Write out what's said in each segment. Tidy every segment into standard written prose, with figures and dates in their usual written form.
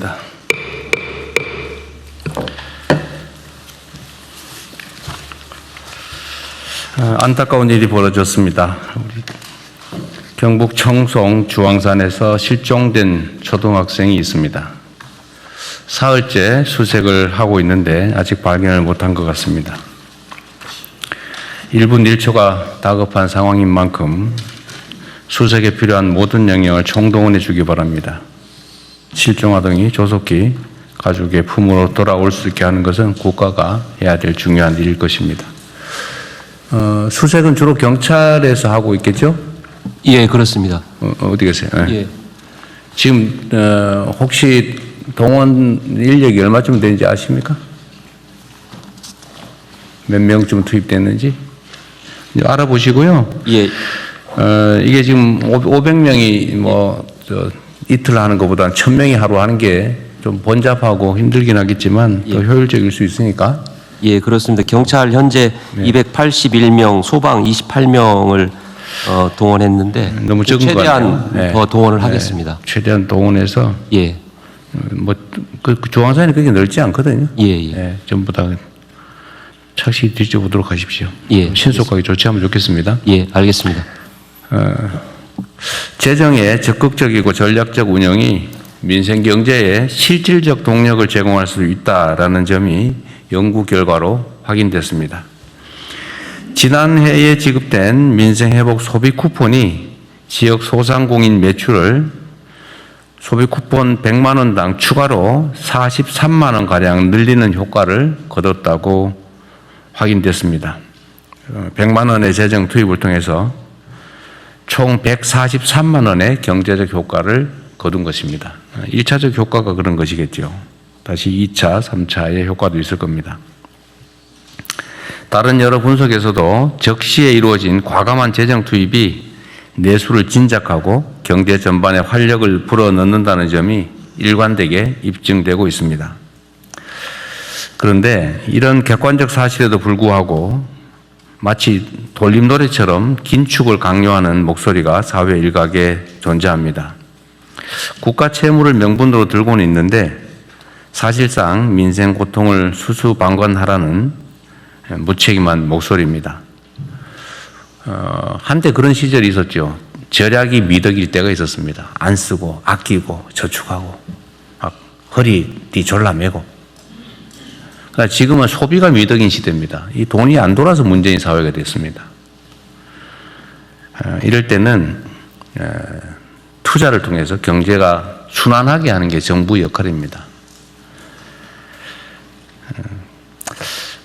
하겠습니다. 안타까운 일이 벌어졌습니다. 우리 경북 청송 주황산에서 실종된 초등학생이 있습니다. 사흘째 수색을 하고 있는데 아직 발견을 못한 것 같습니다. 1분 1초가 다급한 상황인 만큼 수색에 필요한 모든 영역을 총동원해 주기 바랍니다. 실종 아동이 조속히 가족의 품으로 돌아올 수 있게 하는 것은 국가가 해야 될 중요한 일일 것입니다. 수색은 주로 경찰에서 하고 있겠죠? 예, 그렇습니다. 어디 계세요? 네. 예. 지금 혹시 동원 인력이 얼마쯤 되는지 아십니까? 몇 명쯤 투입됐는지 알아보시고요. 예. 이게 지금 500명이 이틀 하는 것보다는 1000명이 하루 하는 게 좀 번잡하고 힘들긴 하겠지만 더 효율적일 수 있으니까. 예, 그렇습니다. 경찰 현재 281명, 소방 28명을 동원했는데 너무 적은 거 최대한 같아요. 더 동원을 하겠습니다. 최대한 동원해서 예. 그 주황산이 그렇게 넓지 않거든요. 예. 전부 다 착시 뒤져보도록 하십시오. 예. 신속하게 조치하면 좋겠습니다. 예, 알겠습니다. 재정의 적극적이고 전략적 운영이 민생 경제에 실질적 동력을 제공할 수 있다라는 점이 연구 결과로 확인됐습니다. 지난해에 지급된 민생회복 소비 쿠폰이 지역 소상공인 매출을 소비 쿠폰 100만 원당 추가로 43만 원가량 늘리는 효과를 거뒀다고 확인됐습니다. 100만 원의 재정 투입을 통해서 총 143만 원의 경제적 효과를 거둔 것입니다. 1차적 효과가 그런 것이겠죠. 다시 2차, 3차의 효과도 있을 겁니다. 다른 여러 분석에서도 적시에 이루어진 과감한 재정 투입이 내수를 진작하고 경제 전반에 활력을 불어넣는다는 점이 일관되게 입증되고 있습니다. 그런데 이런 객관적 사실에도 불구하고 마치 돌림노래처럼 긴축을 강요하는 목소리가 사회 일각에 존재합니다. 국가 채무를 명분으로 들고는 있는데 사실상 민생 고통을 수수방관하라는 무책임한 목소리입니다. 한때 그런 시절이 있었죠. 절약이 미덕일 때가 있었습니다. 안 쓰고 아끼고 저축하고 막 허리띠 졸라매고. 그러니까 지금은 소비가 미덕인 시대입니다. 이 돈이 안 돌아서 문제인 사회가 됐습니다. 이럴 때는 투자를 통해서 경제가 순환하게 하는 게 정부의 역할입니다.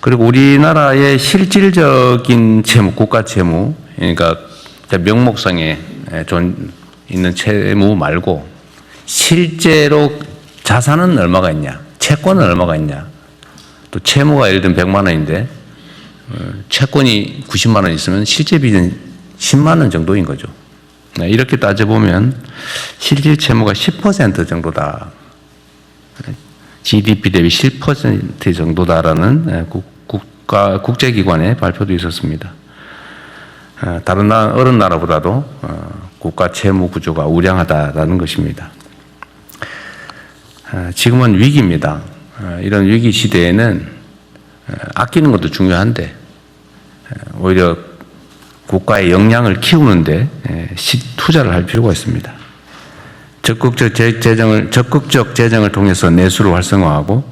그리고 우리나라의 실질적인 채무, 국가 채무, 그러니까 명목상에 있는 채무 말고 실제로 자산은 얼마가 있냐, 채권은 얼마가 있냐, 또 채무가 예를 들면 100만 원인데 채권이 90만 원 있으면 실제 빚은 10만 원 정도인 거죠. 이렇게 따져보면 실질 채무가 10% 정도다. GDP 대비 10% 정도다라는 국제기관의 발표도 있었습니다. 다른 어느 나라보다도 국가 채무 구조가 우량하다라는 것입니다. 지금은 위기입니다. 이런 위기 시대에는 아끼는 것도 중요한데 오히려 국가의 역량을 키우는데 투자를 할 필요가 있습니다. 적극적 재정을 통해서 내수를 활성화하고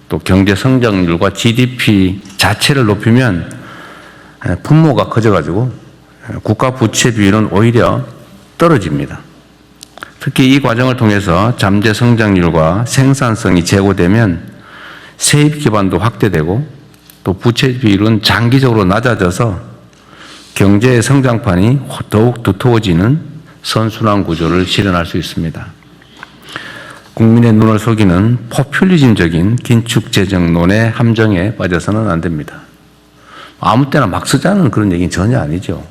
또 경제 성장률과 GDP 자체를 높이면 분모가 커져가지고 국가 부채 비율은 오히려 떨어집니다. 특히 이 과정을 통해서 잠재 성장률과 생산성이 제고되면 세입 기반도 확대되고 또 부채 비율은 장기적으로 낮아져서 경제의 성장판이 더욱 두터워지는 선순환 구조를 실현할 수 있습니다. 국민의 눈을 속이는 포퓰리즘적인 긴축 재정론의 함정에 빠져서는 안 됩니다. 아무 때나 막 쓰자는 그런 얘기는 전혀 아니죠.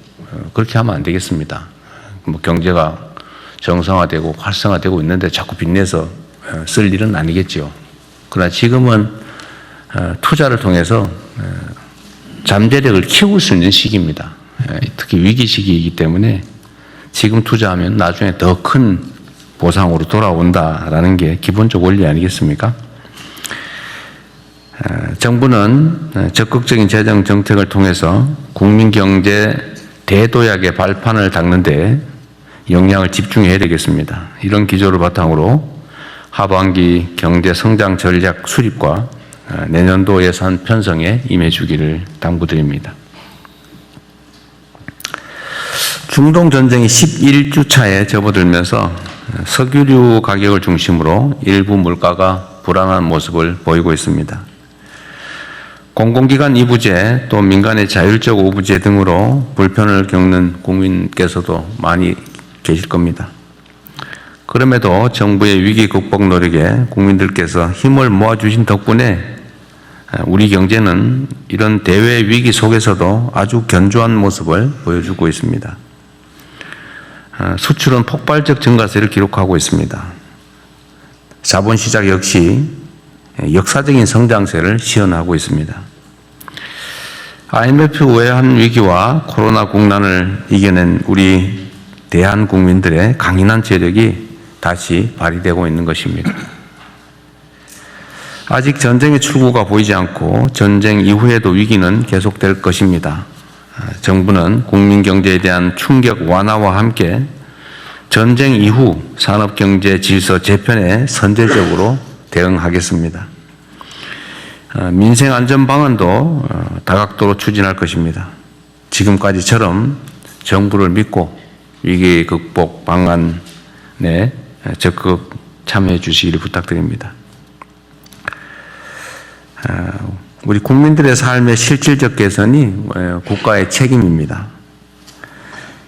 그렇게 하면 안 되겠습니다. 경제가 정상화되고 활성화되고 있는데 자꾸 빚내서 쓸 일은 아니겠죠. 그러나 지금은 투자를 통해서 잠재력을 키울 수 있는 시기입니다. 특히 위기 시기이기 때문에 지금 투자하면 나중에 더 큰 보상으로 돌아온다라는 게 기본적 원리 아니겠습니까? 정부는 적극적인 재정 정책을 통해서 국민 경제 대도약의 발판을 닦는 데 역량을 집중해야 되겠습니다. 이런 기조를 바탕으로 하반기 경제 성장 전략 수립과 내년도 예산 편성에 임해주기를 당부드립니다. 중동 전쟁이 11주 차에 접어들면서 석유류 가격을 중심으로 일부 물가가 불안한 모습을 보이고 있습니다. 공공기관 이부제 또 민간의 자율적 오부제 등으로 불편을 겪는 국민께서도 많이 계실 겁니다. 그럼에도 정부의 위기 극복 노력에 국민들께서 힘을 모아주신 덕분에 우리 경제는 이런 대외 위기 속에서도 아주 견조한 모습을 보여주고 있습니다. 수출은 폭발적 증가세를 기록하고 있습니다. 자본시장 역시 역사적인 성장세를 시현하고 있습니다. IMF 외환 위기와 코로나 국난을 이겨낸 우리 대한 국민들의 강인한 재력이 다시 발휘되고 있는 것입니다. 아직 전쟁의 출구가 보이지 않고 전쟁 이후에도 위기는 계속될 것입니다. 정부는 국민 경제에 대한 충격 완화와 함께 전쟁 이후 산업경제 질서 재편에 선제적으로 대응하겠습니다. 민생 안전 방안도 다각도로 추진할 것입니다. 지금까지처럼 정부를 믿고 위기 극복 방안에 적극 참여해 주시기를 부탁드립니다. 우리 국민들의 삶의 실질적 개선이 국가의 책임입니다.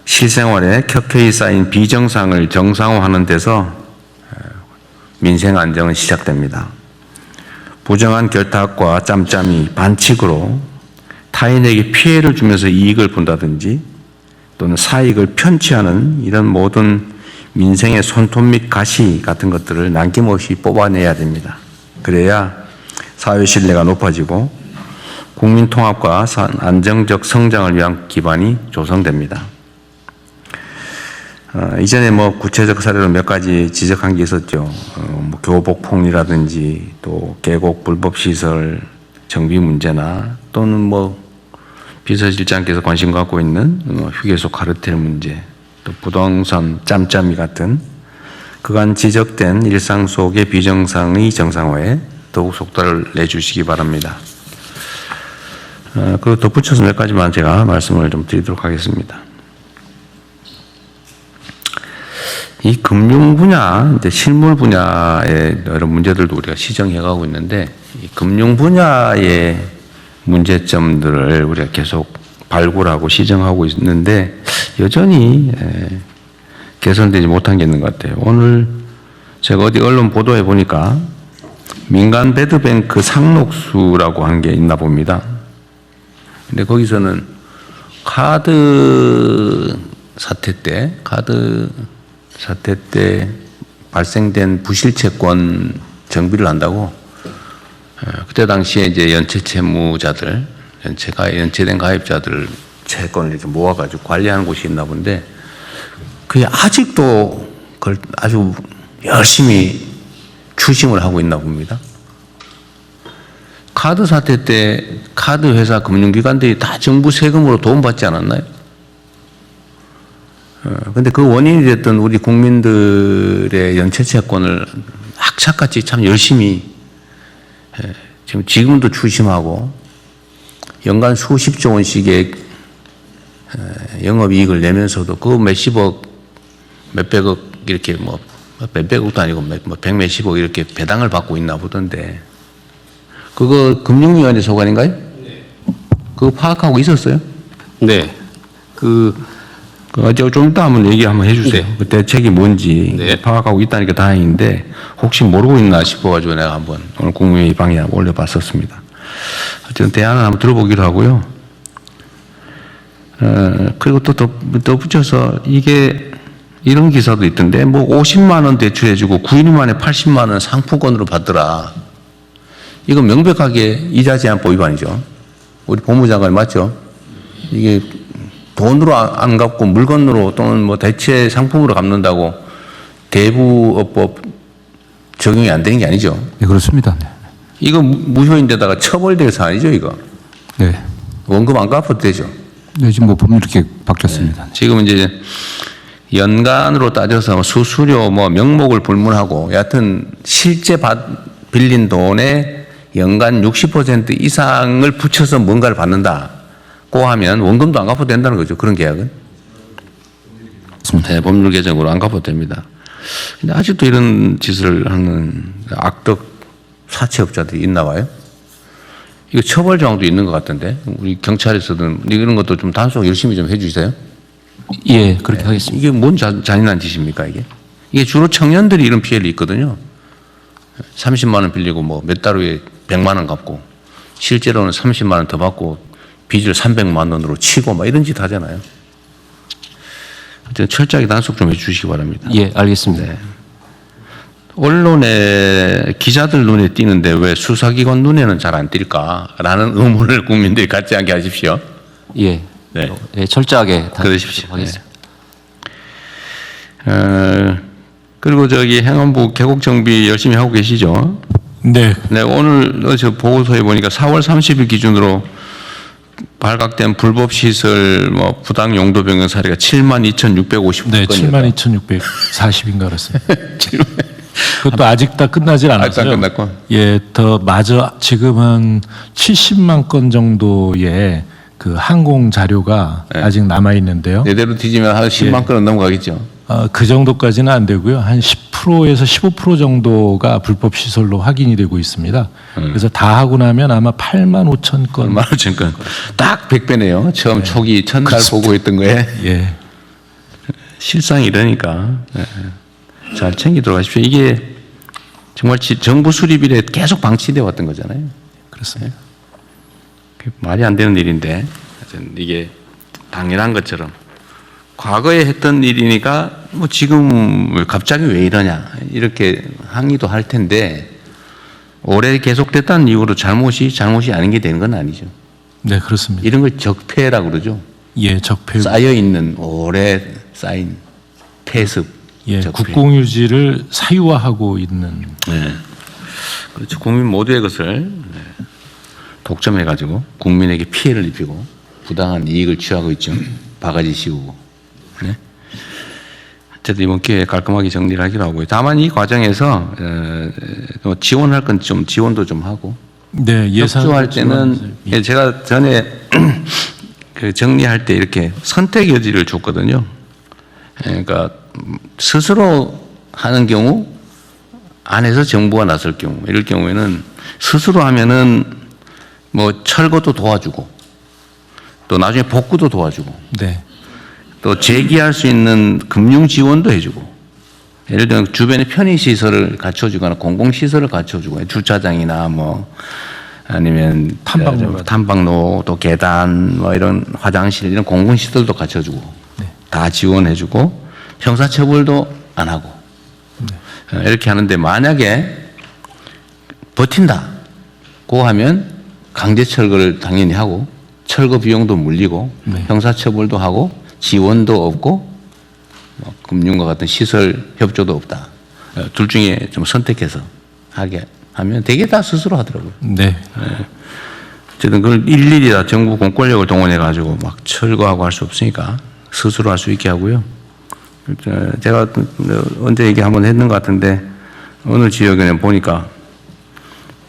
실생활에 켜켜이 쌓인 비정상을 정상화하는 데서 민생 안정은 시작됩니다. 부정한 결탁과 짬짬이 반칙으로 타인에게 피해를 주면서 이익을 본다든지 또는 사익을 편취하는 이런 모든 민생의 손톱 및 가시 같은 것들을 남김없이 뽑아내야 됩니다. 그래야 사회 신뢰가 높아지고 국민 통합과 안정적 성장을 위한 기반이 조성됩니다. 이전에 구체적 사례로 몇 가지 지적한 게 있었죠. 교복폭리라든지 또 계곡 불법시설 정비 문제나 또는 비서실장께서 관심 갖고 있는 휴게소 카르텔 문제, 또 부동산 짬짬이 같은 그간 지적된 일상 속의 비정상의 정상화에 더욱 속도를 내주시기 바랍니다. 그리고 덧붙여서 몇 가지만 제가 말씀을 좀 드리도록 하겠습니다. 이 금융 분야, 이제 실물 분야의 여러 문제들도 우리가 시정해 가고 있는데, 이 금융 분야의 문제점들을 우리가 계속 발굴하고 시정하고 있는데, 여전히 개선되지 못한 게 있는 것 같아요. 오늘 제가 어디 언론 보도해 보니까 민간 배드뱅크 상록수라고 한 게 있나 봅니다. 근데 거기서는 카드 사태 때 발생된 부실채권 정비를 한다고 그때 당시에 이제 연체 채무자들, 연체된 가입자들 채권을 이렇게 모아가지고 관리하는 곳이 있나 본데 그게 아직도 그걸 아주 열심히 추심을 하고 있나 봅니다. 카드 사태 때 카드 회사 금융기관들이 다 정부 세금으로 도움받지 않았나요? 근데 그 원인이 됐던 우리 국민들의 연체채권을 악착같이 참 열심히 지금도 추심하고 연간 수십조 원씩의 영업이익을 내면서도 그 몇십억, 몇백억 이렇게 몇백억도 아니고 백몇십억 이렇게 배당을 받고 있나 보던데 그거 금융위원회 소관인가요? 네. 그거 파악하고 있었어요? 네. 좀 이따 한번 얘기 한번 해주세요. 네. 그 대책이 뭔지 네. 파악하고 있다니까 다행인데 혹시 모르고 있나 싶어가지고 내가 한번 오늘 국무회의 방에 올려봤었습니다. 어쨌든 대안을 한번 들어보기로 하고요. 그리고 또 덧붙여서 이게 이런 기사도 있던데 50만 원 대출해주고 9일 만에 80만 원 상품권으로 받더라. 이거 명백하게 이자 제한법 위반이죠. 우리 법무장관이 맞죠? 이게 돈으로 안 갚고 물건으로 또는 대체 상품으로 갚는다고 대부업법 적용이 안 되는 게 아니죠. 네, 그렇습니다. 네. 이거 무효인데다가 처벌될 사안이죠, 이거. 네. 원금 안 갚아도 되죠. 네, 지금 뭐 법률 이렇게 바뀌었습니다. 네. 지금 이제 연간으로 따져서 수수료 뭐 명목을 불문하고 여하튼 실제 빌린 돈의 연간 60% 이상을 붙여서 뭔가를 받는다고 하면 원금도 안 갚아도 된다는 거죠. 그런 계약은. 네, 법률 개정으로 안 갚아도 됩니다. 근데 아직도 이런 짓을 하는 악덕 사채업자들이 있나 봐요. 이거 처벌 조항도 있는 것 같은데 우리 경찰에서든 이런 것도 좀 단속 열심히 좀 해주세요. 예, 그렇게 하겠습니다. 이게 뭔 잔인한 짓입니까 이게? 이게 주로 청년들이 이런 피해를 입거든요. 30만 원 빌리고 뭐 몇 달 후에 100만 원 갚고 실제로는 30만 원 더 받고 빚을 300만 원으로 치고 막 이런 짓 하잖아요. 하여튼 철저하게 단속 좀 해주시기 바랍니다. 예, 알겠습니다. 네. 언론에 기자들 눈에 띄는데 왜 수사기관 눈에는 잘 안 띌까라는 의문을 국민들이 갖지 않게 하십시오. 예, 네. 예, 철저하게 그러십시오. 하겠습니다. 그리고 저기 행안부 계곡 정비 열심히 하고 계시죠? 네. 네, 오늘 저 보고서에 보니까 4월 30일 기준으로 발각된 불법 시설 뭐 부당 용도 변경 사례가 72,650건이었다. 네, 72,640인가 그렇습니다. 그것도 아직 다 끝나질 않았어요. 아직 안 끝났고. 예, 더 마저 지금은 70만 건 정도의 그 항공 자료가 네. 아직 남아 있는데요. 내대로 뒤지면 한 10만 건은 넘어가겠죠. 그 정도까지는 안 되고요. 한 10%에서 15% 정도가 불법 시설로 확인이 되고 있습니다. 그래서 다 하고 나면 아마 8만 5천 건. 얼마나 건. 딱 100배네요. 처음 초기 첫날 보고했던 거에. 예. 실상이 이러니까 잘 챙기도록 하십시오. 이게 정말 정부 수립일에 계속 방치되어 왔던 거잖아요. 그렇습니다. 말이 안 되는 일인데 이게 당연한 것처럼 과거에 했던 일이니까 뭐 지금 갑자기 왜 이러냐 이렇게 항의도 할 텐데 오래 계속됐다는 이유로 잘못이 아닌 게 되는 건 아니죠. 네, 그렇습니다. 이런 걸 적폐라고 그러죠. 예, 적폐. 쌓여 있는 오래 쌓인 폐습. 예, 적폐. 국공유지를 사유화하고 있는. 네. 그렇죠. 국민 모두의 것을 독점해가지고 국민에게 피해를 입히고 부당한 이익을 취하고 있죠. 바가지 씌우고. 네. 어쨌든 이번 기회에 깔끔하게 정리를 하기로 하고요. 다만 이 과정에서 지원할 건 좀 지원도 좀 하고. 네, 예산. 협조할 때는 예, 제가 전에 그 정리할 때 이렇게 선택 여지를 줬거든요. 그러니까 스스로 하는 경우 안에서 정부가 나설 경우 이럴 경우에는 스스로 하면은 뭐 철거도 도와주고 또 나중에 복구도 도와주고 네. 또 재기할 수 있는 금융 지원도 해주고 예를 들면 주변에 편의시설을 갖춰주거나 공공시설을 갖춰주고 주차장이나 뭐 아니면 탐방로 또 계단 뭐 이런 화장실 이런 공공시설도 갖춰주고 네. 다 지원해주고 형사처벌도 안 하고 이렇게 하는데 만약에 버틴다고 하면 강제 철거를 당연히 하고 철거 비용도 물리고 네. 형사처벌도 하고 지원도 없고 뭐 금융과 같은 시설 협조도 없다. 둘 중에 좀 선택해서 하게 하면 되게 다 스스로 하더라고요. 네. 어쨌든 그걸 일일이 다 정부 공권력을 동원해 가지고 막 철거하고 할 수 없으니까 스스로 할 수 있게 하고요. 제가 언제 얘기 한번 했는 것 같은데 어느 지역에는 보니까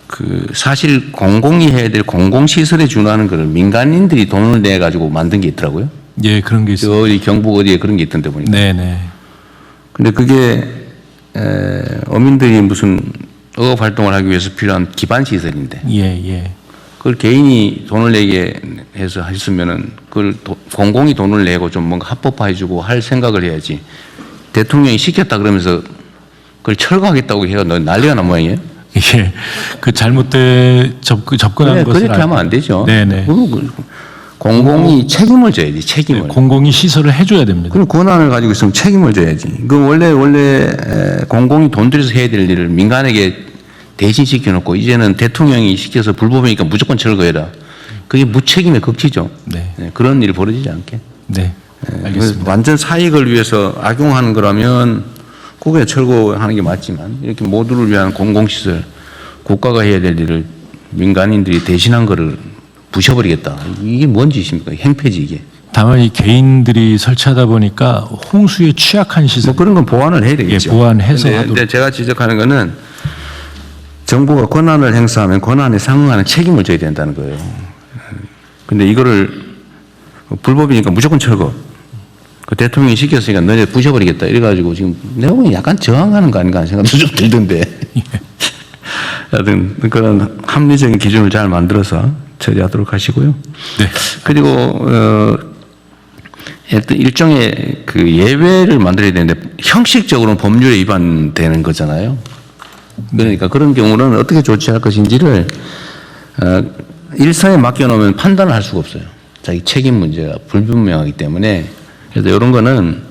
그 사실 공공이 해야 될 공공시설에 준하는 거를 민간인들이 돈을 내 가지고 만든 게 있더라고요. 예, 그런 게 있어요. 어디 경북 어디에 그런 게 있던데 보니까. 네네. 근데 그게 어민들이 무슨 어업 활동을 하기 위해서 필요한 기반 시설인데 예, 예. 그걸 개인이 돈을 내게 해서 했으면은 그걸 공공이 돈을 내고 좀 뭔가 합법화해주고 할 생각을 해야지. 대통령이 시켰다 그러면서 그걸 철거하겠다고 해가 난리가 난 모양이에요. 예. 그 잘못된 접근한 것을 그렇게 하면 안 되죠. 네네. 공공이 책임을 져야지, 책임을. 공공이 시설을 해줘야 됩니다. 그런 권한을 가지고 있으면 책임을 져야지. 그 원래 공공이 돈 들여서 해야 될 일을 민간에게 대신 시켜놓고 이제는 대통령이 시켜서 불법이니까 무조건 철거해라. 그게 무책임의 극치죠. 네. 그런 일이 벌어지지 않게. 네. 알겠습니다. 완전 사익을 위해서 악용하는 거라면 국외 철거하는 게 맞지만 이렇게 모두를 위한 공공시설, 국가가 해야 될 일을 민간인들이 대신한 거를 부셔버리겠다. 이게 뭔 짓입니까? 행패지 이게. 다만 이 개인들이 설치하다 보니까 홍수에 취약한 시설 뭐 그런 건 보완을 해야 되겠죠. 예, 보완해서 하도록. 근데 제가 지적하는 거는 정부가 권한을 행사하면 권한에 상응하는 책임을 져야 된다는 거예요. 근데 이거를 불법이니까 무조건 철거. 그 대통령이 시켰으니까 너네 부셔버리겠다. 이래가지고 지금 내가 보기엔 약간 저항하는 거 아닌가 하는 생각도 좀 들던데. 하여튼 그런 합리적인 기준을 잘 만들어서 처리하도록 하시고요. 네. 그리고 어떤 일종의 그 예외를 만들어야 되는데 형식적으로는 법률에 위반되는 거잖아요. 그러니까 그런 경우는 어떻게 조치할 것인지를 일선에 맡겨놓으면 판단을 할 수가 없어요. 자기 책임 문제가 불분명하기 때문에. 그래서 이런 거는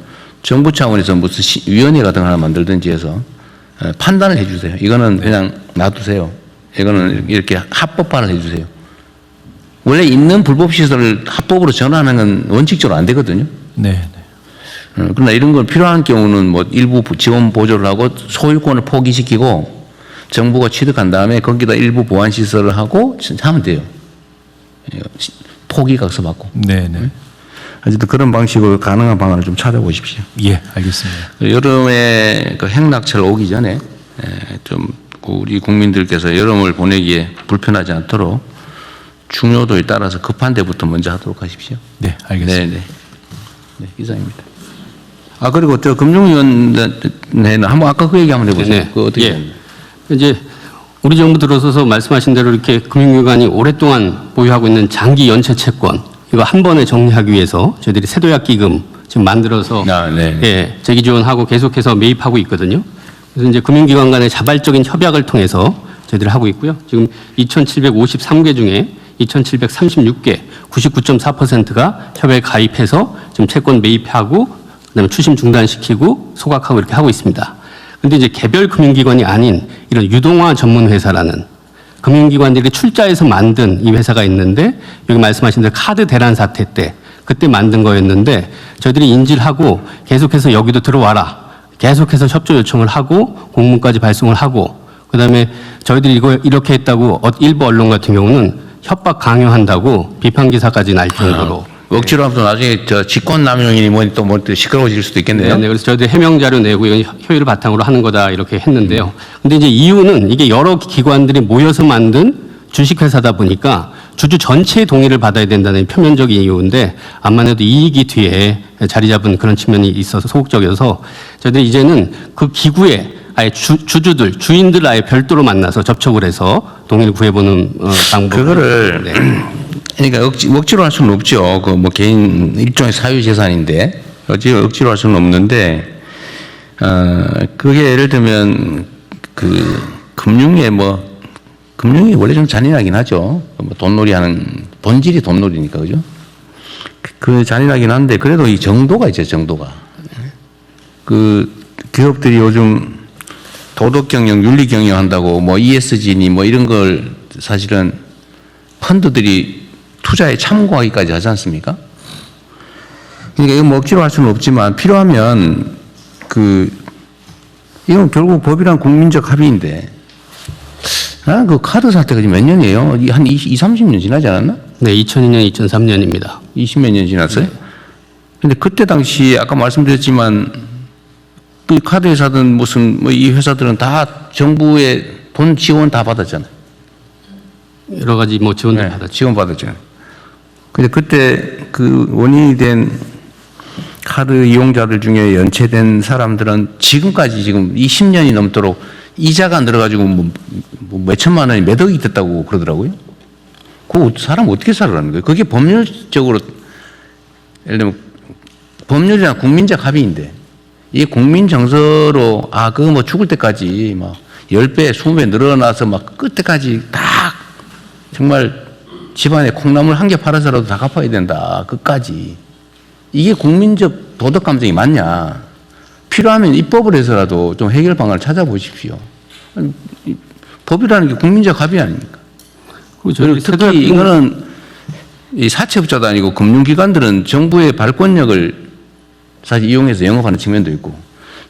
정부 차원에서 무슨 위원회 같은 거 하나 만들든지 해서 판단을 해 주세요. 이거는 그냥 놔두세요. 이거는 이렇게 합법화를 해 주세요. 원래 있는 불법시설을 합법으로 전환하는 건 원칙적으로 안 되거든요. 네. 그러나 이런 걸 필요한 경우는 뭐 일부 지원 보조를 하고 소유권을 포기시키고 정부가 취득한 다음에 거기다 일부 보완시설을 하고 하면 돼요. 포기각서 받고. 네. 네. 어쨌든 그런 방식으로 가능한 방안을 좀 찾아보십시오. 예, 알겠습니다. 여름에 그 행락철 오기 전에 좀 우리 국민들께서 여름을 보내기에 불편하지 않도록 중요도에 따라서 급한 데부터 먼저 하도록 하십시오. 네, 알겠습니다. 네, 이상입니다. 아, 그리고 저 금융위원회는 한번 아까 그 얘기 한번 해보세요. 네. 그 어떻게 예. 됩니까? 이제 우리 정부 들어서서 말씀하신 대로 이렇게 금융기관이 오랫동안 보유하고 있는 장기 연체 채권 이거 한 번에 정리하기 위해서 저희들이 세도약 기금 지금 만들어서 네. 예, 재기 지원하고 계속해서 매입하고 있거든요. 그래서 이제 금융기관 간의 자발적인 협약을 통해서 저희들이 하고 있고요. 지금 2,753개 중에 2,736개, 99.4%가 협약에 가입해서 지금 채권 매입하고 그다음에 추심 중단시키고 소각하고 이렇게 하고 있습니다. 근데 이제 개별 금융기관이 아닌 이런 유동화 전문 회사라는 금융기관들이 출자해서 만든 이 회사가 있는데 여기 말씀하신 대로 카드 대란 사태 때 그때 만든 거였는데 저희들이 인지를 하고 계속해서 여기도 들어와라. 계속해서 협조 요청을 하고 공문까지 발송을 하고 그다음에 저희들이 이거 이렇게 했다고 일부 언론 같은 경우는 협박 강요한다고 비판 기사까지 날 정도로 억지로 하면서 나중에 저 직권남용이니 뭐니 또 뭐 시끄러워질 수도 있겠네요. 네, 그래서 저희들 해명 자료 내고 이건 효율을 바탕으로 하는 거다 이렇게 했는데요. 근데 이제 이유는 이게 여러 기관들이 모여서 만든 주식회사다 보니까 주주 전체의 동의를 받아야 된다는 표면적인 이유인데 암만 해도 이익이 뒤에 자리 잡은 그런 측면이 있어서 소극적이어서 저희들이 이제는 그 기구에 아예 주주들, 주인들 아예 별도로 만나서 접촉을 해서 동의를 구해보는 방법. 그거를 네. 그러니까 억지로 할 수는 없죠. 그 뭐 개인 일종의 사유재산인데 억지로 할 수는 없는데 그게 예를 들면 그 금융에 금융이 원래 좀 잔인하긴 하죠. 뭐 돈놀이하는 본질이 돈놀이니까 그죠? 그 잔인하긴 한데 그래도 이 정도가 있죠. 정도가 그 기업들이 요즘 도덕 경영, 윤리 경영 한다고 뭐 ESG니 뭐 이런 걸 사실은 펀드들이 투자에 참고하기까지 하지 않습니까? 그러니까 이거 뭐 억지로 할 수는 없지만 필요하면 이건 결국 법이란 국민적 합의인데 나는 그 카드 사태가 지금 몇 년이에요? 한 20, 30년 지나지 않았나? 네, 2002년, 2003년입니다. 20몇 년 지났어요? 근데 그때 당시 아까 말씀드렸지만 그 카드 회사든 무슨 뭐 이 회사들은 다 정부의 돈 지원 다 받았잖아요. 여러 가지 뭐 지원도 받았죠. 지원 받았잖아요. 근데 그때 그 원인이 된 카드 이용자들 중에 연체된 사람들은 지금까지 지금 20년이 넘도록 이자가 늘어가지고 뭐 몇천만 원이 몇 억이 됐다고 그러더라고요. 그 사람 어떻게 살아라는 거예요? 그게 법률적으로 예를 들면 법률이란 국민적 합의인데 이 국민 정서로 그거 뭐 죽을 때까지 막 10배, 20배 늘어나서 막 끝때까지 다 정말 집안에 콩나물 한 개 팔아서라도 다 갚아야 된다. 끝까지. 이게 국민적 도덕 감정이 맞냐. 필요하면 입법을 해서라도 좀 해결 방안을 찾아보십시오. 법이라는 게 국민적 합의 아닙니까? 그리고 특히 이거는 이 사채업자도 아니고 금융기관들은 정부의 발권력을 사실 이용해서 영업하는 측면도 있고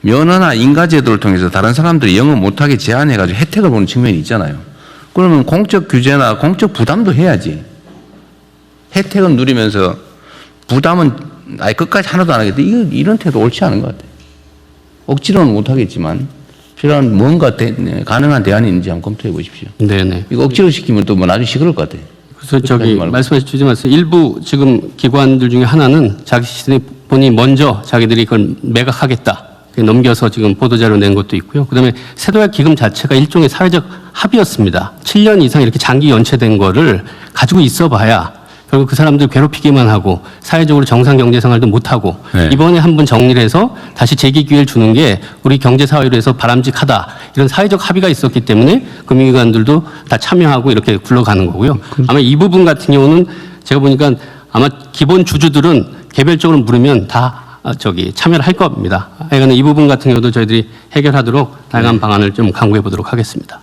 면허나 인가제도를 통해서 다른 사람들이 영업 못하게 제한해가지고 혜택을 보는 측면이 있잖아요. 그러면 공적 규제나 공적 부담도 해야지. 혜택은 누리면서 부담은 아예 끝까지 하나도 안 하겠다. 이런 태도 옳지 않은 것 같아요. 억지로는 못하겠지만 필요한 뭔가 가능한 대안이 있는지 한번 검토해 보십시오. 네네. 이거 억지로 시키면 또 뭐 나중에 시끄러울 것 같아요. 그래서 저기 말고. 말씀하신 말씀 일부 지금 기관들 중에 하나는 자신이 먼저 자기들이 그걸 매각하겠다. 넘겨서 지금 보도자료 낸 것도 있고요. 그다음에 세도약 기금 자체가 일종의 사회적 합의였습니다. 7년 이상 이렇게 장기 연체된 거를 가지고 있어봐야 결국 그 사람들 괴롭히기만 하고 사회적으로 정상 경제 생활도 못하고 네. 이번에 한번 정리를 해서 다시 재기 기회를 주는 게 우리 경제 사회로 해서 바람직하다. 이런 사회적 합의가 있었기 때문에 금융기관들도 다 참여하고 이렇게 굴러가는 거고요. 아마 이 부분 같은 경우는 제가 보니까 아마 기본 주주들은 개별적으로 물으면 다 참여를 할 겁니다. 하여간 이 부분 같은 경우도 저희들이 해결하도록 다양한 방안을 좀 강구해 보도록 하겠습니다.